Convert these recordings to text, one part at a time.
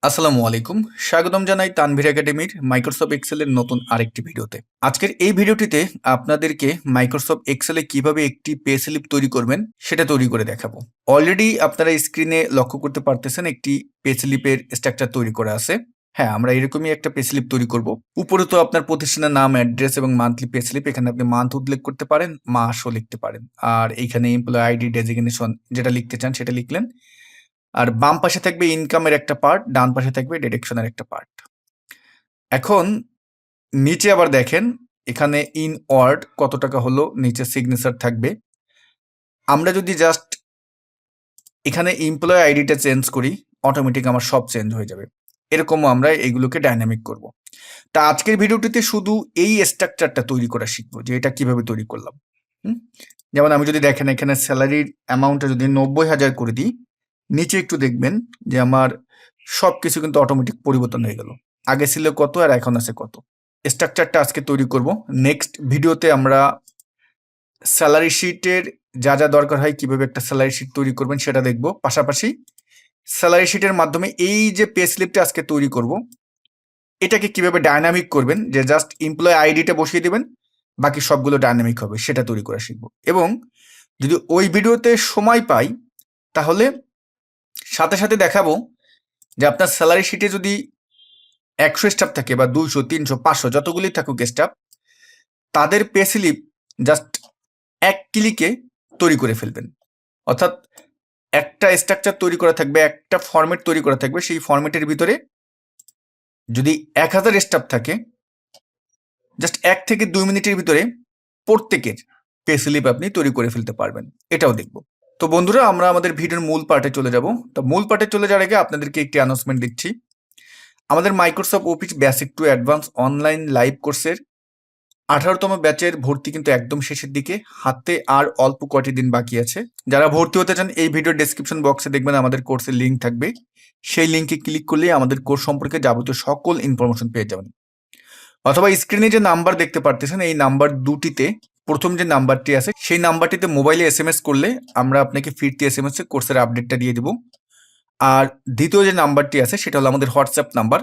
আসসালামু আলাইকুম। স্বাগতম জানাই তানভীর একাডেমির মাইক্রোসফট এক্সেলের নতুন আরেকটি ভিডিওতে। আজকের এই ভিডিওটিতে আপনাদেরকে মাইক্রোসফট এক্সেলে কিভাবে একটি পে স্লিপ তৈরি করবেন সেটা তৈরি করে দেখাবো। অলরেডি আপনারা স্ক্রিনে লক্ষ্য করতে পারতেছেন একটি পে স্লিপের স্ট্রাকচার তৈরি করা আছে। হ্যাঁ, আমরা এরকমই একটা পে স্লিপ তৈরি করব। উপরে তো আপনার প্রতিষ্ঠানের নাম, অ্যাড্রেস এবং মান্থলি পে স্লিপ, এখানে আপনি মান্থ উল্লেখ করতে পারেন, মাসও লিখতে পারেন। আর এইখানে এমপ্লয় আইডি ডেজিগনেশন যেটা লিখতে চান সেটা লিখলেন। আর বাম পাশে থাকবে ইনকামের একটা পার্ট, ডান পাশে থাকবে ডিডাকশনের একটা পার্ট। এখন নিচে আবার দেখেন এখানে ইন ওয়ার্ড কত টাকা হলো, নিচে সিগনেচার থাকবে। আমরা যদি জাস্ট এখানে এমপ্লয় আইডিটা চেঞ্জ করি, অটোমেটিক আমার সব চেঞ্জ হয়ে যাবে। এরকমও আমরা এইগুলোকে ডাইনামিক করব। তা আজকের ভিডিওটিতে শুধু এই স্ট্রাকচারটা তৈরি করা শিখবো, যে এটা কিভাবে তৈরি করলাম। যেমন আমি যদি দেখেন এখানে স্যালারির অ্যামাউন্টটা যদি 90,000 করে দিই, নিচে একটু দেখবেন যে আমার সবকিছু কিন্তু অটোমেটিক পরিবর্তন হয়ে গেল। আগে ছিল কত আর এখন আছে কত। স্ট্রাকচারটা আজকে তৈরি করব। নেক্সট ভিডিওতে আমরা স্যালারি শিটের যা যা দরকার হয়, কিভাবে একটা স্যালারি শিট তৈরি করবেন সেটা দেখব। পাশাপাশি স্যালারি শিটের মাধ্যমে এই যে পে স্লিপটা আজকে তৈরি করব, এটাকে কিভাবে ডায়নামিক করবেন, যে জাস্ট এমপ্লয় আইডিটা বসিয়ে দেবেন, বাকি সবগুলো ডায়নামিক হবে, সেটা তৈরি করা শিখব। এবং যদি ওই ভিডিওতে সময় পাই তাহলে সাথে সাথে দেখাবো যে আপনার স্যালারি শিটে যদি 100 স্টাফ থাকে বা 200, 300, 500 যতগুলি থাকুক স্টাফ, তাদের পে স্লিপ জাস্ট এক ক্লিকে তৈরি করে ফেলবেন। অর্থাৎ একটা স্ট্রাকচার তৈরি করা থাকবে, একটা ফরম্যাট তৈরি করা থাকবে, সেই ফরম্যাটের ভিতরে যদি 1000 স্টাফ থাকে, জাস্ট 1 থেকে 2 মিনিটের ভিতরে প্রত্যেকের পে স্লিপ আপনি তৈরি করে ফেলতে পারবেন। এটাও দেখব। তো বন্ধুরা, আমরা আমাদের ভিডিওর মূল পার্টে চলে যাব। তো মূল পার্টে চলে যাওয়ার আগে আপনাদেরকে একটি অ্যানাউন্সমেন্ট দিচ্ছি। আমাদের Microsoft office basic to advance online live কোর্সের 18তম ব্যাচের ভর্তি কিন্তু একদম শেষের দিকে, হাতে আর অল্প কয়টি দিন বাকি আছে। যারা ভর্তি হতে চান, এই ভিডিওর ডেসক্রিপশন বক্সে দেখবেন আমাদের কোর্সের লিঙ্ক থাকবে। সেই লিঙ্কে ক্লিক করলে আমাদের কোর্স সম্পর্কে যাবতীয় সকল ইনফরমেশন পেয়ে যাবেন। অথবা স্ক্রিনে যে নাম্বার দেখতে পারতেছেন, এই নাম্বার দুটিতে প্রথম যে নাম্বারটি আছে সেই নাম্বারটিতে মোবাইলে SMS করলে আমরা আপনাকে ফিরতি SMS এ কোর্সের আপডেটটা দিয়ে দেব। আর দ্বিতীয় যে নাম্বারটি আছে সেটা হলো আমাদের হোয়াটসঅ্যাপ নাম্বার।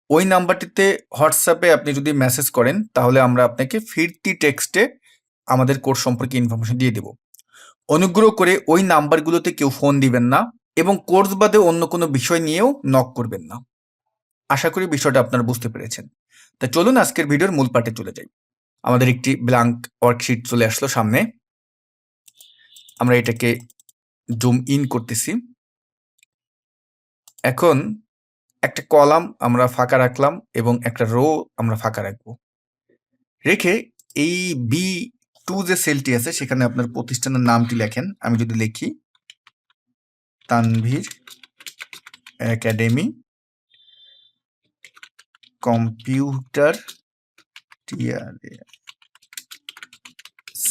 ওই নাম্বারটিতে হোয়াটসঅ্যাপে আপনি যদি মেসেজ করেন তাহলে আমরা আপনাকে ফিরতি টেক্সটে আমাদের কোর্স সম্পর্কে ইনফরমেশন দিয়ে দেব। অনুগ্রহ করে ওই নাম্বারগুলোতে কেউ ফোন দিবেন না এবং কোর্স বাদে অন্য কোনো বিষয় নিয়েও নক করবেন না। আশা করি বিষয়টা আপনারা বুঝতে পেরেছেন। তা চলুন আজকের ভিডিওর মূল পার্টে চলে যাই। আমাদের একটি ব্ল্যাঙ্ক ওয়ার্কশিট চলে আসলো সামনে। আমরা এটাকে জুম ইন করতেছি। এখন একটা কলাম আমরা ফাঁকা রাখলাম এবং একটা রো আমরা ফাঁকা রাখবো। রেখে এই B2 যে সেলটি আছে সেখানে আপনার প্রতিষ্ঠানের নামটি লেখেন। আমি যদি লিখি তানভীর একাডেমি কম্পিউটার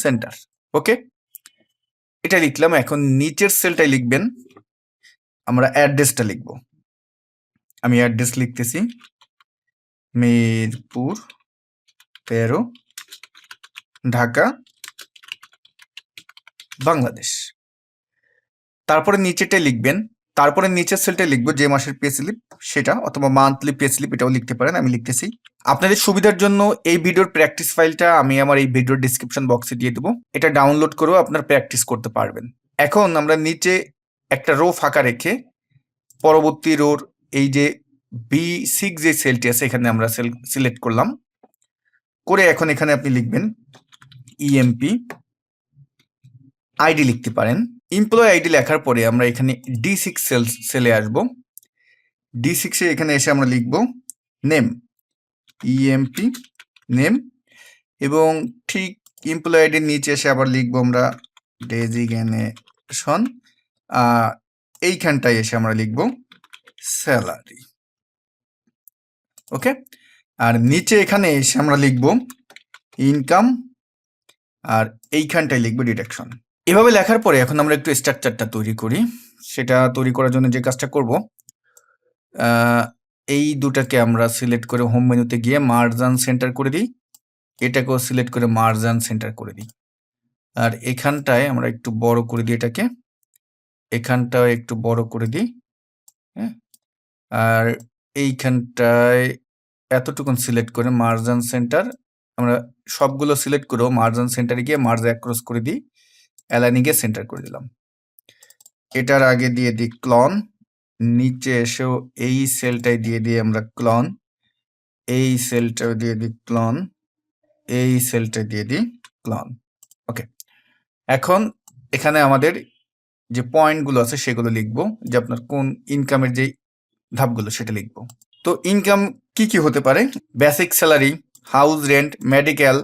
সেন্টার, ওকে, এটা লিখলাম। এখন নিচের সেলটাই লিখবেন, আমরা অ্যাড্রেসটা লিখব। আমি অ্যাড্রেস লিখতেছি মিরপুর 13, ঢাকা, বাংলাদেশ। তারপরে নিচেটা লিখবেন, তারপরে নিচের সেলটা লিখবো যে মাসের পে স্লিপ সেটা, অথবা মান্থলি পে স্লিপ এটাও লিখতে পারেন। আমি লিখতেছি। আপনাদের সুবিধার জন্য এই ভিডিওর প্র্যাকটিস ফাইলটা আমি আমার এই ভিডিওর ডিসক্রিপশন বক্সে দিয়ে দেবো। এটা ডাউনলোড করেও আপনার প্র্যাকটিস করতে পারবেন। এখন আমরা নিচে একটা রো ফাঁকা রেখে পরবর্তী রোর এই যে B6 যে সেলটি আছে এখানে আমরা সেল সিলেক্ট করলাম করে এখন এখানে আপনি লিখবেন ইএমপি আইডি লিখতে পারেন। এমপ্লয় আইডি লেখার পরে আমরা এখানে D6 সেলে আসব। D6 এ এখানে এসে আমরা লিখব নেম, ইএমপি নেম, এবং ঠিক এমপ্লয় আইডির নিচে এসে আবার লিখবো আমরা ডেজিগনেশন। এইখানটায় এসে আমরা লিখব স্যালারি, ওকে। আর নিচে এখানে এসে আমরা লিখব ইনকাম, আর এইখানটায় লিখবো ডিডাকশন। এভাবে লেখার পরে এখন আমরা একটু স্ট্রাকচারটা তৈরি করি। সেটা তৈরি করার জন্য যে কাজটা করব, এই দুটাকে আমরা সিলেক্ট করে হোম মেনুতে গিয়ে মার্জান সেন্টার করে দিই, এটাকেও সিলেক্ট করে মার্জান সেন্টার করে দিই। আর এখানটায় আমরা একটু বড় করে দিই, এটাকে এখানটাও একটু বড় করে দিই, হ্যাঁ। আর এইখানটায় এতটুকুন সিলেক্ট করে মার্জান সেন্টার আমরা সবগুলো সিলেক্ট করেও মার্জান সেন্টারে গিয়ে মার্জ অ্যাক্রস করে দিই, অ্যালাইনে গিয়ে সেন্টার করে দিলাম। এটার আগে দিয়ে দিই ক্লন, নিচে এসেও এই সেলটাই দিয়ে দিই আমরা ক্লন, এই সেলটাও দিয়ে দিই ক্লন, এই সেলটা দিয়ে দিই ক্লন। ওকে, এখন এখানে আমাদের যে পয়েন্টগুলো আছে সেগুলো লিখবো, যে আপনার কোন ইনকামের যে ধাপগুলো সেটা লিখবো। তো ইনকাম কি কি হতে পারে? Basic salary, house rent, medical,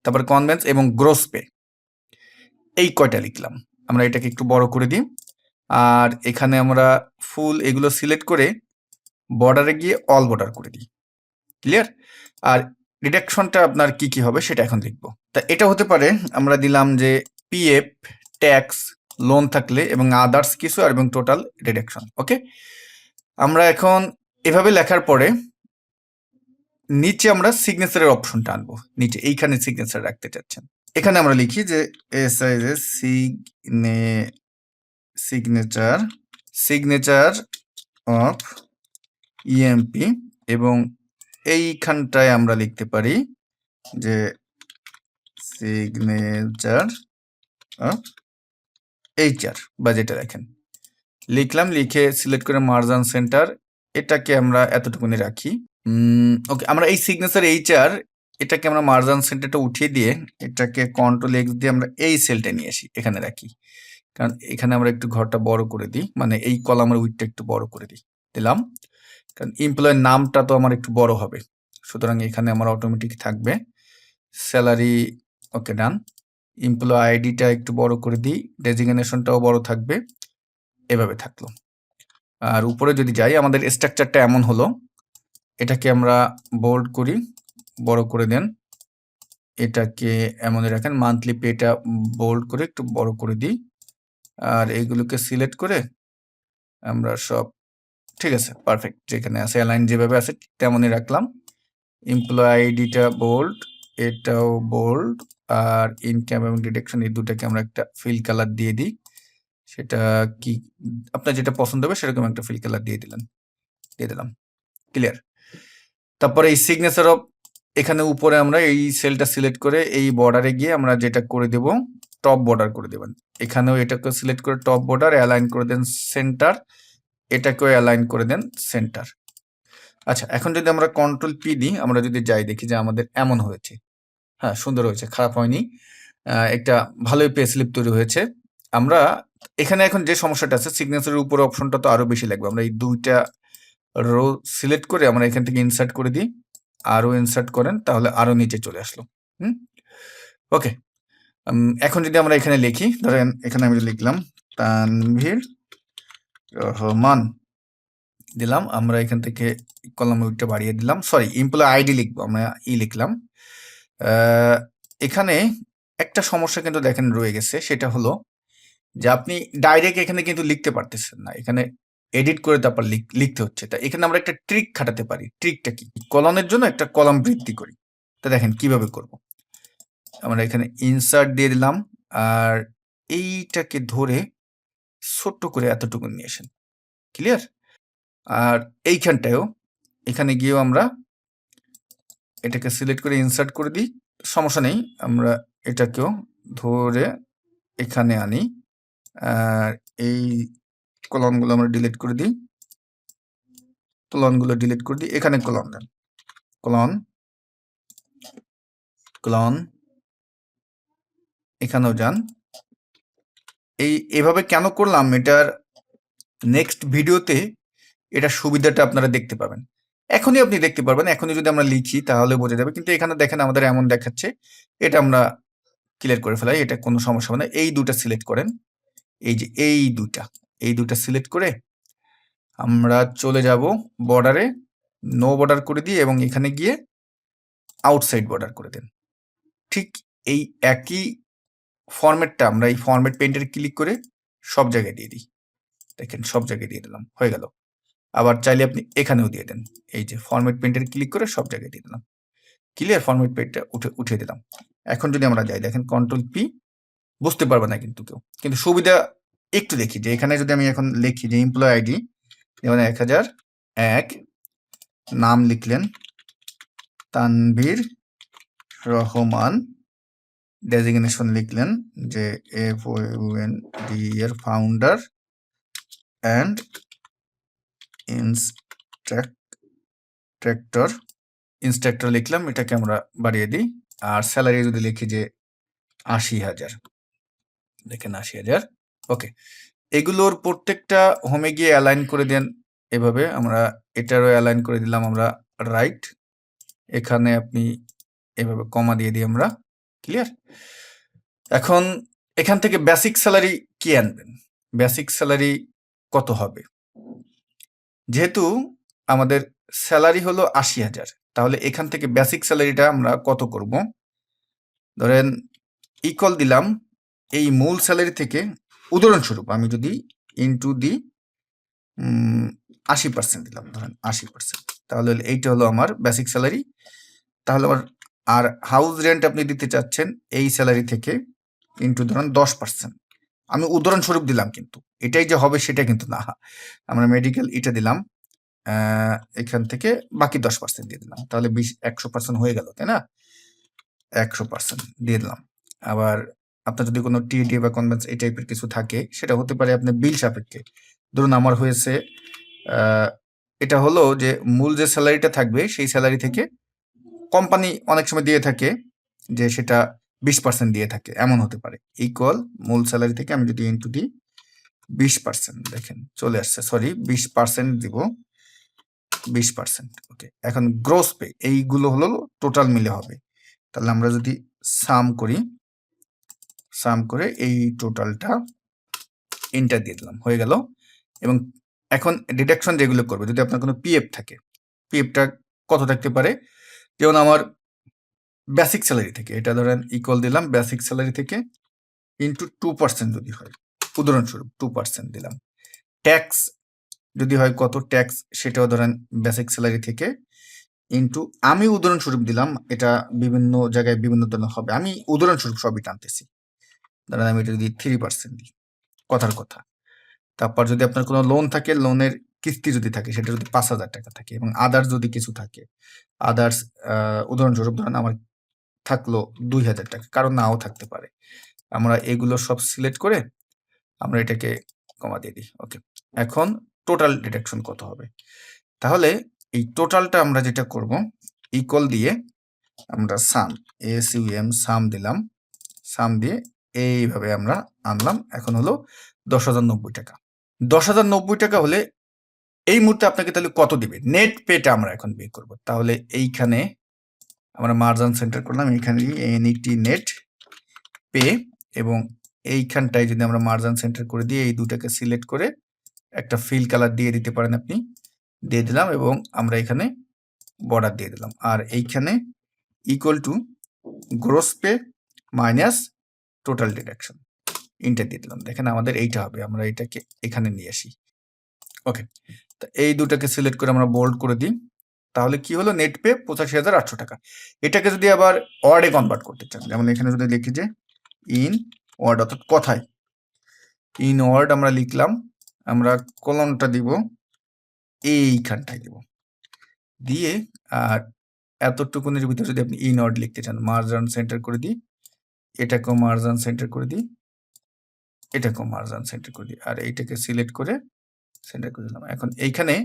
তারপর কনভেন্স এবং গ্রোস পে, এই কয়টা লিখলাম। আমরা এটাকে একটু বড় করে দিই, আর এখানে আমরা ফুল এগুলো সিলেক্ট করে বর্ডারে গিয়ে অল বর্ডার করে দিই। ক্লিয়ার? আর ডিডাকশনটা আপনার কি কি হবে সেটা এখন লিখবো। তা এটা হতে পারে আমরা দিলাম যে পিএফ, ট্যাক্স, লোন থাকলে এবং আদার্স কিছু, আর এবং টোটাল ডিডাকশন। ওকে, আমরা এখন এভাবে লেখার পরে নিচে আমরা সিগনেচারের অপশনটা আনবো। নিচে এইখানে সিগনেচার রাখতে চাচ্ছেন, এখানে আমরা লিখি যে সিগনেচার সিগনেচার অফ ইএমপি, এবং এইখানটায় আমরা লিখতে পারি যে সিগনেচার অফ এইচআর, বা যেটা দেখেন লিখলাম। লিখে সিলেক্ট করে মার্জান সেন্টার, এটাকে আমরা এতটুকুনি রাখি। ওকে, আমরা এই সিগনেচার এইচআর এটাকে আমরা মার্জান সেন্টারটা উঠিয়ে দিয়ে এটাকে কন্ট্রোল এক্স দিয়ে আমরা এই সেলটা নিয়ে আসি, এখানে রাখি। কারণ এখানে আমরা একটু ঘরটা বড় করে দিই, মানে এই কলামের উইডটা একটু বড় করে দিলাম, কারণ এমপ্লয়ের নামটা তো আমার একটু বড় হবে, সুতরাং এখানে আমার অটোমেটিক থাকবে স্যালারি। ওকে, ডান। এমপ্লয় আইডিটা একটু বড় করে দিই, ডেজিগনেশনটাও বড় থাকবে, এভাবে থাকলো। আর উপরে যদি যাই, আমাদের স্ট্রাকচারটা এমন হলো, এটাকে আমরা বোল্ড করি, বড় করে দেন, এটাকে এমন রাখেন। মান্থলি পেটা বোল্ড করে একটু বড় করে দিই, আর এইগুলোকে সিলেক্ট করে আমরা সব ঠিক আছে, পারফেক্ট, যেখানে আছে অ্যালাইন যেভাবে আছে তেমনই রাখলাম। এমপ্লয় আইডিটা বোল্ড, এটাও বোল্ড, আর ইনকাম এবং ডিডাকশন এই দুটাকে আমরা একটা ফিল কালার দিয়ে দিই। সেটা কি আপনার যেটা পছন্দ হবে সেরকম একটা ফিল কালার দিয়ে দিলাম। ক্লিয়ার? তারপরে এই সিগনেচার অফ, এখানে উপরে আমরা এই সেলটা সিলেক্ট করে এই বর্ডারে গিয়ে আমরা যেটা করে দেব, টপ বর্ডার করে দেবেন। এখানেও এটাকে সিলেক্ট করে টপ বর্ডার, অ্যালাইন করে দেন সেন্টার, এটাকেও অ্যালাইন করে দেন সেন্টার। আচ্ছা, এখন যদি আমরা কন্ট্রোল পি দিই, আমরা যদি যাই দেখি যে আমাদের এমন হয়েছে। হ্যাঁ, সুন্দর হয়েছে, খারাপ হয়নি, একটা ভালোই পে স্লিপ তৈরি হয়েছে। আমরা এখানে এখন যে সমস্যাটা আছে, সিগনেচারের উপরে অপশনটা তো আরো বেশি লাগবে। আমরা এই দুইটা রো সিলেক্ট করে আমরা এখান থেকে ইনসার্ট করে দিই, আরো ইনসার্ট করেন, তাহলে আরো নিচে চলে আসলো। ওকে, এখন যদি আমরা এখানে লিখি, ধরেন এখানে আমি লিখলাম তানভীর রহমান, দিলাম। আমরা এখান থেকে কলাম উইডটা বাড়িয়ে দিলাম, সরি এমপ্লয় আইডি লিখবো, আমরা লিখলাম। এখানে একটা সমস্যা কিন্তু দেখেন রয়ে গেছে, সেটা হলো যে আপনি ডাইরেক্ট এখানে কিন্তু লিখতে পারতেছেন না, এখানে এডিট করে তারপর লিখতে হচ্ছে। তা এখানে আমরা একটা ট্রিক খাটাতে পারি। ট্রিকটা কি? কলমের জন্য একটা কলাম বৃদ্ধি করি। তা দেখেন কিভাবে করব। আমরা এখানে ইনসার্ট দিয়ে দিলাম, আর এইটাকে ধরে ছোট্ট করে এতটুকু নিয়ে আসেন। ক্লিয়ার? আর এইখানটায়ও, এখানে গিয়েও আমরা এটাকে সিলেক্ট করে ইনসার্ট করে দিই, সমস্যা নেই। আমরা এটাকেও ধরে এখানে আনি, আর এই কলমগুলো আমরা ডিলিট করে দিই, কলনগুলো ডিলিট করে দিই, এখানে কলন দেন, কলন এখানেও যান। এভাবে কেন করলাম, এটার নেক্সট ভিডিওতে এটা সুবিধাটা আপনারা দেখতে পাবেন। এখনই আপনি দেখতে পারবেন, এখনই যদি আমরা লিখি তাহলে বোঝা যাবে, কিন্তু এখানে দেখেন আমাদের এমন দেখাচ্ছে। এটা আমরা ক্লিয়ার করে ফেলাই, এটা কোনো সমস্যা হবে না। এই দুটা সিলেক্ট করেন, এই যে এই দুটা সিলেক্ট করে আমরা চলে যাব বর্ডারে, নো বর্ডার করে দিই, এবং এখানে গিয়ে আউটসাইড বর্ডার করে দেন। ঠিক এই একই ফরম্যাটটা আমরা এই ফরম্যাট পেইন্টারে ক্লিক করে সব জায়গায় দিয়ে দিই। দেখেন সব জায়গায় দিয়ে দিলাম, হয়ে গেল। আবার চাইলে আপনি এখানেও দিয়ে দেন, এই যে ফরম্যাট পেইন্টারে ক্লিক করে সব জায়গায় দিয়ে দিলাম। ক্লিয়ার? ফরম্যাট পেইন্টটা উঠিয়ে দিলাম। এখন যদি আমরা যাই, দেখেন কন্ট্রোল পি, বুঝতে পারবে না কিন্তু কেউ, কিন্তু সুবিধা একটু দেখি যে এখানে যদি আমি এখন লিখি যে এমপ্লয় আইডি যেমন 1000, এক, নাম লিখলেন তানভীর রহমান, ডেজিগনেশন লিখলেন যে FOUND এর ফাউন্ডার অ্যান্ড ইনস্ট্রাক্টর। ইনস্ট্রাক্টর লিখলাম, এটাকে আমরা বাড়িয়ে দিই। আর স্যালারি যদি লিখি যে ৮০,০০০, দেখেন ৮০,০০০। ওকে, এগুলোর প্রত্যেকটা হোমে গিয়ে অ্যালাইন করে দেন এভাবে। আমরা এটারও অ্যালাইন করে দিলাম আমরা রাইট। এখানে আপনি এভাবে কমা দিয়ে দিই আমরা। ক্লিয়ার? এখন এখান থেকে বেসিক স্যালারি কি আনবেন? বেসিক স্যালারি কত হবে? যেহেতু আমাদের স্যালারি হলো ৮০,০০০, তাহলে এখান থেকে বেসিক স্যালারিটা আমরা কত করব? ধরেন ইকুয়াল দিলাম এই মূল স্যালারি থেকে, উদাহরণস্বরূপ আমি যদি ইনটু দি ৮০% দিলাম, ধরেন ৮০%, তাহলে এইটা হলো আমার বেসিক স্যালারি। তাহলে আমার আর হাউস রেন্ট আপনি দিতে চাচ্ছেন এই স্যালারি থেকে ইনটু ধরেন 10%। আমি উদাহরণস্বরূপ দিলাম, কিন্তু এটাই যে হবে সেটা কিন্তু না। আমরা মেডিকেল এটা দিলাম, এখান থেকে বাকি 10% দিয়ে দিলাম, তাহলে ১০০% হয়ে গেল, তাই না? ১০০% দিয়ে দিলাম। আবার আপনার যদি কোনো টিএডি বা কনভেন্স এই টাইপের কিছু থাকে, সেটা হতে পারে আপনার বিল সাপেক্ষে। ধরুন আমার হয়েছে এটা হলো যে মূল যে স্যালারিটা থাকবে সেই স্যালারি থেকে কোম্পানি অনেক সময় দিয়ে থাকে যে সেটা 20% দিয়ে থাকে, এমন হতে পারে। ইকুয়াল মূল স্যালারি থেকে আমি যদি ইনটু দিই 20%, দেখেন চলে আসছে, সরি 20% দিব, 20%। ওকে, এখন গ্রোস পে এইগুলো হলো টোটাল মিলে হবে। তাহলে আমরা যদি সাম করি, সাম করে এই টোটালটা এন্টার দিয়ে দিলাম, হয়ে গেল। এবং এখন ডিডাকশন যেগুলো করবে, যদি আপনার কোনো পিএফ থাকে, পিএফটা কত থাকতে পারে? যেমন আমার বেসিক স্যালারি থেকে, এটা ধরেন ইকুয়াল দিলাম বেসিক স্যালারি থেকে ইন্টু 2% যদি হয়, উদাহরণস্বরূপ 2% দিলাম। ট্যাক্স যদি হয় কত ট্যাক্স, সেটাও ধরেন বেসিক স্যালারি থেকে ইন্টু, আমি উদাহরণস্বরূপ দিলাম, এটা বিভিন্ন জায়গায় বিভিন্ন ধরনের হবে, আমি উদাহরণস্বরূপ সবই টানতেছি। ধরেন আমি এটা যদি 3% দিই, কথার কথা। তারপর যদি আপনার কোনো লোন থাকে, লোনের কিস্তি যদি থাকে, সেটা যদি ৫,০০০ টাকা থাকে, এবং আদার্স যদি কিছু থাকে, আদার্স উদাহরণস্বরূপ ধরেন আমার থাকলো ২,০০০ টাকা, কারণ নাও থাকতে পারে। আমরা এগুলো সব সিলেক্ট করে আমরা এটাকে কমা দিয়ে দিই। ওকে, এখন টোটাল ডিডাকশন কত হবে? তাহলে এই টোটালটা আমরা যেটা করব, ইকুয়াল দিয়ে আমরা সাম, SUM সাম দিলাম, সাম দিয়ে এইভাবে আমরা আনলাম। এখন হলো ১০,০৯০ টাকা। ১০,০৯০ টাকা হলে এই মুহূর্তে আপনাকে তাহলে কত দিবে? নেট পেটা আমরা এখন বের করব। তাহলে এইখানে আমরা মার্জিন সেন্টার করলাম, এখানে NET নেট পে, এবং এইখানটায় যদি আমরা মার্জিন সেন্টার করে দিয়ে এই দুটাকে সিলেক্ট করে একটা ফিল কালার দিয়ে দিতে পারেন আপনি, দিয়ে দিলাম, এবং আমরা এখানে বর্ডার দিয়ে দিলাম। আর এইখানে equal to gross pay minus total deduction, inter দিয়ে দিলাম। দেখেন আমাদের এইটা হবে, আমরা এটাকে এখানে নিয়ে আসি। ওকে, তো এই দুটাকে সিলেক্ট করে আমরা বোল্ড করে দিই। তাহলে কি হলো? নেট পে ৮৫,৮০০ টাকা। এটাকে যদি আবার ওয়ার্ডে কনভার্ট করতে চান, যেমন এখানে যদি লিখি যে ইন ওয়ার্ড, অর্থাৎ কথায় ইন ওয়ার্ড আমরা লিখলাম, আমরা কলমটা দিব এইখানটায় দিব, দিয়ে আর এতটুকুনের ভিতরে যদি আপনি ইন ওয়ার্ড লিখতে চান, মার্জিন সেন্টার করে দিই, এটাকেও মার্জিন সেন্টার করে দিই, এটাকেও মার্জিন সেন্টার করে দিই, আর এইটাকে সিলেক্ট করে সেন্টার করে দিলাম। এখন এইখানে,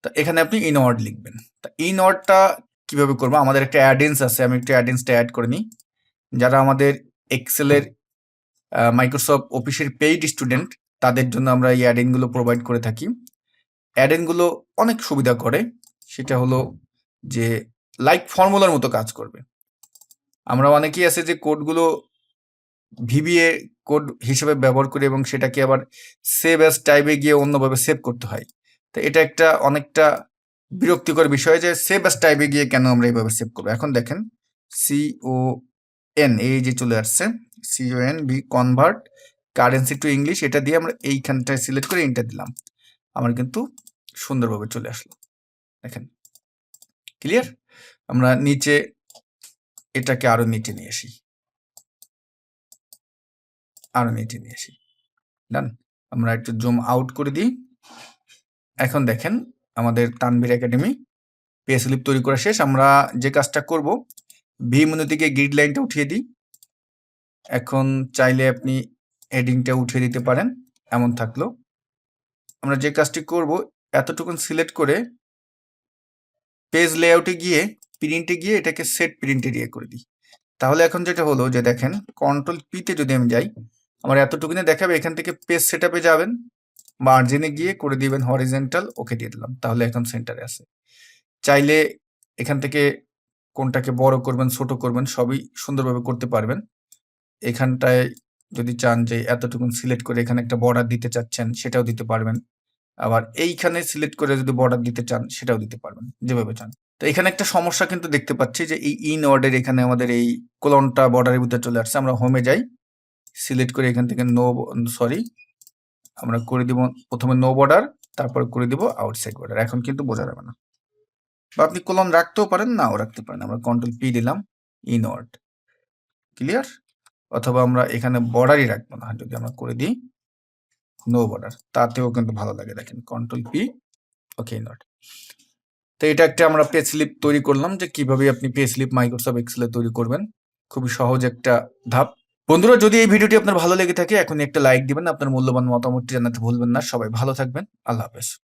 তা এখানে আপনি ইন ওয়ার্ড লিখবেন। তা ইন ওয়ার্ডটা কিভাবে করবো? আমাদের একটা অ্যাডেন্স আছে, আমি একটু অ্যাডেন্সটা অ্যাড করে নিই। যারা আমাদের এক্সেলের মাইক্রোসফট অফিসের পেইড স্টুডেন্ট, তাদের জন্য আমরা এই অ্যাডেনগুলো প্রোভাইড করে থাকি। অ্যাডেনগুলো অনেক সুবিধা করে, সেটা হলো যে লাইক ফর্মুলার মতো কাজ করবে। আমরা অনেকেই আছে যে কোডগুলো ভিবিএ কোড হিসেবে ব্যবহার করি, এবং সেটাকে আবার সেভ অ্যাজ টাইপে গিয়ে অন্যভাবে সেভ করতে হয়। তো এটা একটা অনেকটা বিরক্তিকর বিষয় যে সেভ অ্যাজ টাইপে গিয়ে কেন আমরা এইভাবে সেভ করবো। এখন দেখেন CON, এই যে চলে আসছে CONV, convert currency to English, এটা দিয়ে আমরা এইখানটায় সিলেক্ট করে এন্টার দিলাম, আমার কিন্তু সুন্দরভাবে চলে আসলো। দেখেন ক্লিয়ার? আমরা নিচে এটাকে আরো নিচে নিয়ে আসি, আরো নিচে নিয়ে আসি, ডান। আমরা একটু জুম আউট করে দিই। এখন দেখেন আমাদের তানভীর একাডেমি পে স্লিপ তৈরি করা শেষ। আমরা যে কাজটা করব, ভি মেনু থেকে গ্রিড লাইনটা উঠিয়ে দিই। এখন চাইলে আপনি হেডিংটা উঠিয়ে দিতে পারেন, এমন থাকলো। আমরা যে কাজটি করব, এতটুকুন সিলেক্ট করে পেজ লেআউটে গিয়ে প্রিন্টে গিয়ে এটাকে সেট প্রিন্ট এরিয়া করে দিই। তাহলে এখন যেটা হলো যে দেখেন, কন্ট্রোল পিতে যদি আমি যাই, আমার এতটুকুনে দেখাবে। এখান থেকে পেজ সেটআপে যাবেন, মার্জিনে গিয়ে করে দিবেন হরিজন্টাল, ওকে দিয়ে দিলাম। তাহলে এখন সেন্টারে আছে। চাইলে এখান থেকে কোনটাকে বড় করবেন, ছোট করবেন, সবই সুন্দরভাবে করতে পারবেন। এখানটায় যদি চান যে এতটুকুন সিলেক্ট করে এখানে একটা বর্ডার দিতে চাচ্ছেন, সেটাও দিতে পারবেন। আবার এইখানে সিলেক্ট করে যদি বর্ডার দিতে চান, সেটাও দিতে পারবেন, যেভাবে চান। তো এখানে একটা সমস্যা কিন্তু দেখতে পাচ্ছি যে এই ইন ওয়ার্ডের এখানে আমাদের এই কোলনটা বর্ডারের ভিতরে চলে আসছে। আমরা হোমে যাই, সিলেক্ট করে এখান থেকে আমরা করে দিব প্রথমে নো বর্ডার, তারপর করে দিব আউটসাইড বর্ডার। এখন কিন্তু বোঝা যাবে না। বা আপনি কোলন রাখতেও পারেন, নাও রাখতে পারেন। আমরা কন্ট্রোল পি দিলাম, ইনওয়ার্ড, ক্লিয়ার। অথবা আমরা এখানে বর্ডারই রাখবো না, যদি আমরা করে দিই নো বর্ডার, তাতেও কিন্তু ভালো লাগে। দেখেন কন্ট্রোল পি, ওকে, ইনওয়ার্ড। তো এটা একটা আমরা পে স্লিপ তৈরি করলাম, যে কিভাবে আপনি পে স্লিপ মাইক্রোসফট এক্সেলে তৈরি করবেন। খুবই সহজ একটা ধাপ। বন্ধুরা, যদি এই ভিডিওটি আপনার ভালো লেগে থাকে, এখনই একটা লাইক দিবেন, আপনার মূল্যবান মতামতটি জানাতে ভুলবেন না। সবাই ভালো থাকবেন, আল্লাহ হাফেজ।